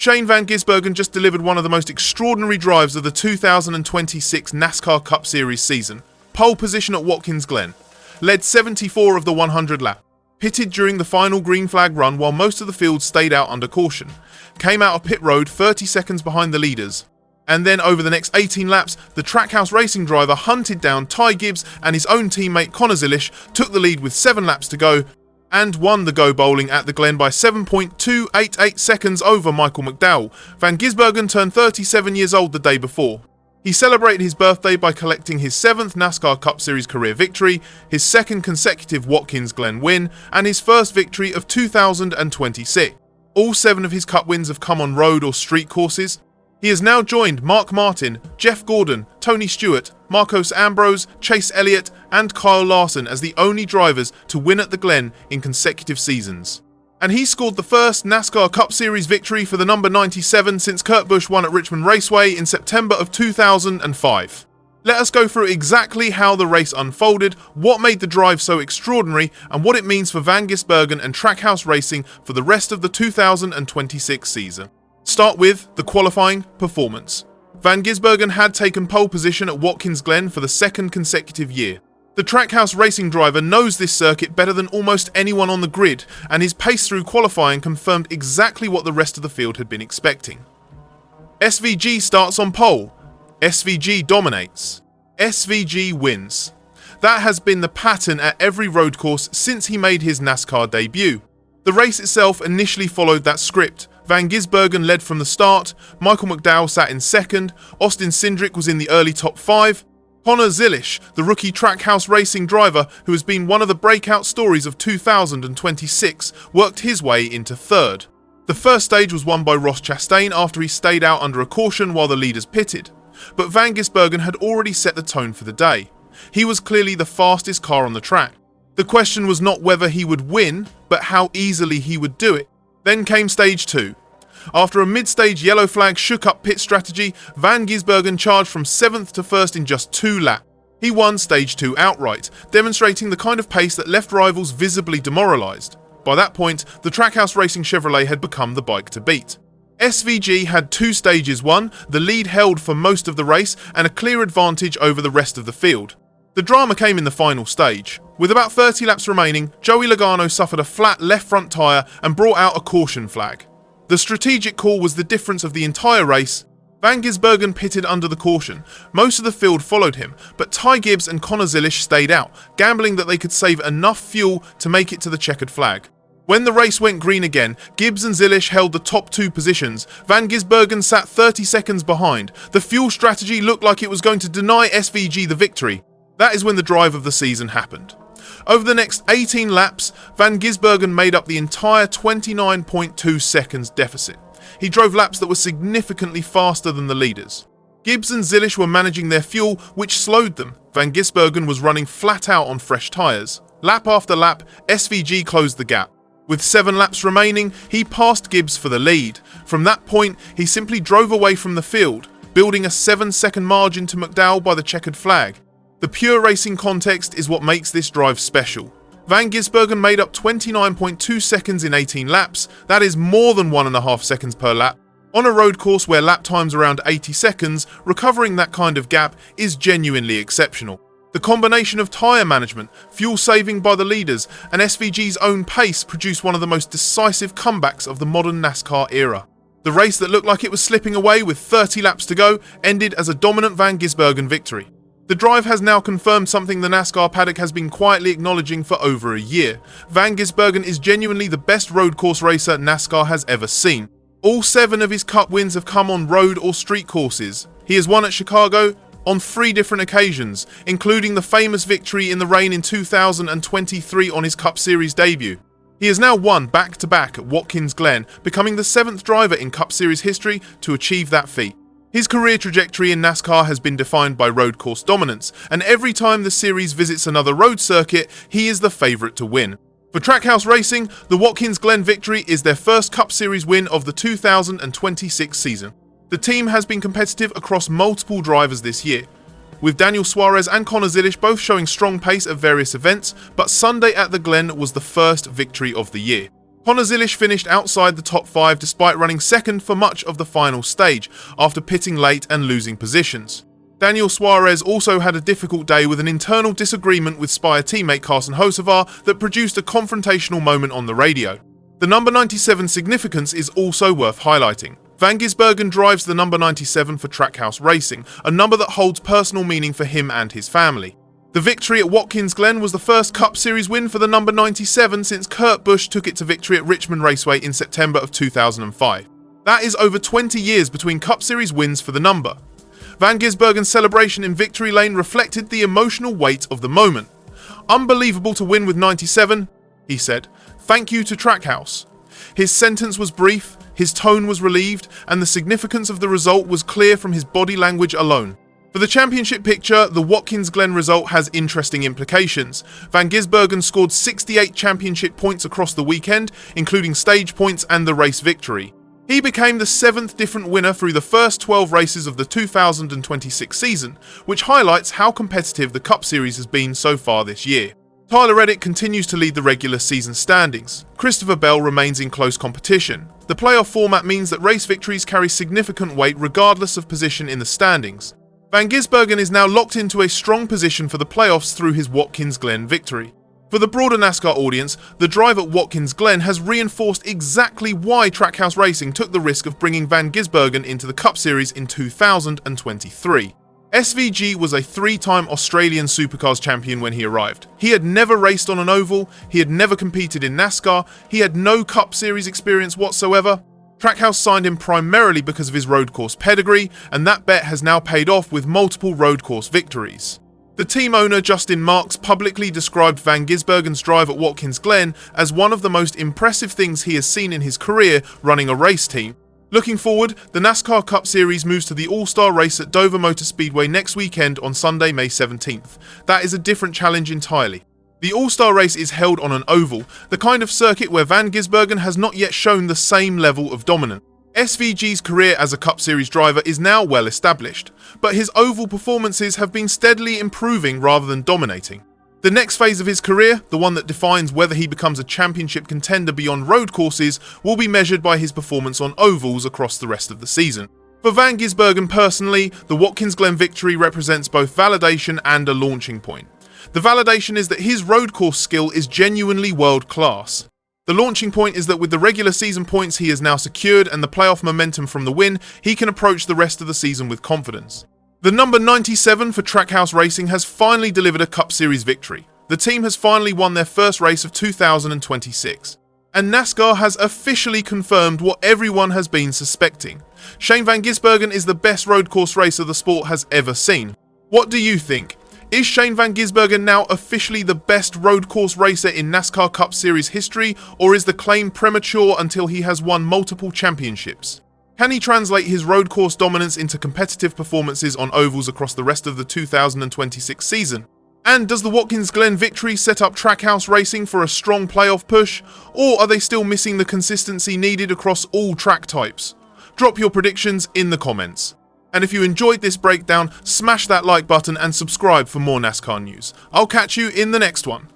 Shane Van Gisbergen just delivered one of the most extraordinary drives of the 2026 NASCAR Cup Series season. Pole position at Watkins Glen. Led 74 of the 100 lap. Pitted during the final green flag run while most of the field stayed out under caution. Came out of pit road 30 seconds behind the leaders. And then over the next 18 laps, the Trackhouse Racing driver hunted down Ty Gibbs and his own teammate Connor Zilisch, took the lead with 7 laps to go, and won the Go Bowling at the Glen by 7.288 seconds over Michael McDowell. Van Gisbergen turned 37 years old the day before. He celebrated his birthday by collecting his 7th NASCAR Cup Series career victory, his 2nd consecutive Watkins Glen win, and his first victory of 2026. All 7 of his Cup wins have come on road or street courses. He has now joined Mark Martin, Jeff Gordon, Tony Stewart, Marcos Ambrose, Chase Elliott, and Kyle Larson as the only drivers to win at the Glen in consecutive seasons. And he scored the first NASCAR Cup Series victory for the number 97 since Kurt Busch won at Richmond Raceway in September of 2005. Let us go through exactly how the race unfolded, what made the drive so extraordinary, and what it means for Van Gisbergen and Trackhouse Racing for the rest of the 2026 season. Start with the qualifying performance. Van Gisbergen had taken pole position at Watkins Glen for the 2nd consecutive year. The Trackhouse Racing driver knows this circuit better than almost anyone on the grid, and his pace through qualifying confirmed exactly what the rest of the field had been expecting. SVG starts on pole. SVG dominates. SVG wins. That has been the pattern at every road course since he made his NASCAR debut. The race itself initially followed that script. Van Gisbergen led from the start, Michael McDowell sat in 2nd, Austin Cindric was in the early top 5. Connor Zilisch, the rookie Trackhouse Racing driver who has been one of the breakout stories of 2026, worked his way into 3rd. The first stage was won by Ross Chastain after he stayed out under a caution while the leaders pitted. But Van Gisbergen had already set the tone for the day. He was clearly the fastest car on the track. The question was not whether he would win, but how easily he would do it. Then came stage 2. After a mid-stage yellow flag shook up pit strategy, Van Gisbergen charged from 7th to 1st in just 2 laps. He won stage 2 outright, demonstrating the kind of pace that left rivals visibly demoralised. By that point, the Trackhouse Racing Chevrolet had become the bike to beat. SVG had 2 stages won, the lead held for most of the race, and a clear advantage over the rest of the field. The drama came in the final stage. With about 30 laps remaining, Joey Logano suffered a flat left front tyre and brought out a caution flag. The strategic call was the difference of the entire race. Van Gisbergen pitted under the caution. Most of the field followed him, but Ty Gibbs and Connor Zilisch stayed out, gambling that they could save enough fuel to make it to the checkered flag. When the race went green again, Gibbs and Zilisch held the top 2 positions. Van Gisbergen sat 30 seconds behind. The fuel strategy looked like it was going to deny SVG the victory. That is when the drive of the season happened. Over the next 18 laps, Van Gisbergen made up the entire 29.2 seconds deficit. He drove laps that were significantly faster than the leaders. Gibbs and Zilisch were managing their fuel, which slowed them. Van Gisbergen was running flat out on fresh tyres. Lap after lap, SVG closed the gap. With 7 laps remaining, he passed Gibbs for the lead. From that point, he simply drove away from the field, building a 7-second margin to McDowell by the checkered flag. The pure racing context is what makes this drive special. Van Gisbergen made up 29.2 seconds in 18 laps, that is more than 1.5 seconds per lap. On a road course where lap times around 80 seconds, recovering that kind of gap is genuinely exceptional. The combination of tyre management, fuel saving by the leaders, and SVG's own pace produced one of the most decisive comebacks of the modern NASCAR era. The race that looked like it was slipping away with 30 laps to go ended as a dominant Van Gisbergen victory. The drive has now confirmed something the NASCAR paddock has been quietly acknowledging for over a year. Van Gisbergen is genuinely the best road course racer NASCAR has ever seen. All 7 of his Cup wins have come on road or street courses. He has won at Chicago on 3 different occasions, including the famous victory in the rain in 2023 on his Cup Series debut. He has now won back-to-back at Watkins Glen, becoming the 7th driver in Cup Series history to achieve that feat. His career trajectory in NASCAR has been defined by road course dominance, and every time the series visits another road circuit, he is the favourite to win. For Trackhouse Racing, the Watkins Glen victory is their first Cup Series win of the 2026 season. The team has been competitive across multiple drivers this year, with Daniel Suarez and Connor Zilisch both showing strong pace at various events, but Sunday at the Glen was the first victory of the year. Connor Zilisch finished outside the top 5 despite running second for much of the final stage, after pitting late and losing positions. Daniel Suarez also had a difficult day with an internal disagreement with Spire teammate Carson Hocevar that produced a confrontational moment on the radio. The number 97 significance is also worth highlighting. Van Gisbergen drives the number 97 for Trackhouse Racing, a number that holds personal meaning for him and his family. The victory at Watkins Glen was the first Cup Series win for the number 97 since Kurt Busch took it to victory at Richmond Raceway in September of 2005. That is over 20 years between Cup Series wins for the number. Van Gisbergen's celebration in victory lane reflected the emotional weight of the moment. "Unbelievable to win with 97, he said. "Thank you to Trackhouse." His sentence was brief, his tone was relieved, and the significance of the result was clear from his body language alone. For the championship picture, the Watkins Glen result has interesting implications. Van Gisbergen scored 68 championship points across the weekend, including stage points and the race victory. He became the 7th different winner through the first 12 races of the 2026 season, which highlights how competitive the Cup Series has been so far this year. Tyler Reddick continues to lead the regular season standings. Christopher Bell remains in close competition. The playoff format means that race victories carry significant weight regardless of position in the standings. Van Gisbergen is now locked into a strong position for the playoffs through his Watkins Glen victory. For the broader NASCAR audience, the drive at Watkins Glen has reinforced exactly why Trackhouse Racing took the risk of bringing Van Gisbergen into the Cup Series in 2023. SVG was a 3-time Australian Supercars champion when he arrived. He had never raced on an oval, he had never competed in NASCAR, he had no Cup Series experience whatsoever. Trackhouse signed him primarily because of his road course pedigree, and that bet has now paid off with multiple road course victories. The team owner Justin Marks publicly described Van Gisbergen's drive at Watkins Glen as one of the most impressive things he has seen in his career running a race team. Looking forward, the NASCAR Cup Series moves to the All-Star race at Dover Motor Speedway next weekend on Sunday, May 17th. That is a different challenge entirely. The All-Star race is held on an oval, the kind of circuit where Van Gisbergen has not yet shown the same level of dominance. SVG's career as a Cup Series driver is now well established, but his oval performances have been steadily improving rather than dominating. The next phase of his career, the one that defines whether he becomes a championship contender beyond road courses, will be measured by his performance on ovals across the rest of the season. For Van Gisbergen personally, the Watkins Glen victory represents both validation and a launching point. The validation is that his road course skill is genuinely world class. The launching point is that with the regular season points he has now secured and the playoff momentum from the win, he can approach the rest of the season with confidence. The number 97 for Trackhouse Racing has finally delivered a Cup Series victory. The team has finally won their first race of 2026. And NASCAR has officially confirmed what everyone has been suspecting. Shane Van Gisbergen is the best road course racer the sport has ever seen. What do you think? Is Shane Van Gisbergen now officially the best road course racer in NASCAR Cup Series history, or is the claim premature until he has won multiple championships? Can he translate his road course dominance into competitive performances on ovals across the rest of the 2026 season? And does the Watkins Glen victory set up Trackhouse Racing for a strong playoff push, or are they still missing the consistency needed across all track types? Drop your predictions in the comments. And if you enjoyed this breakdown, smash that like button and subscribe for more NASCAR news. I'll catch you in the next one.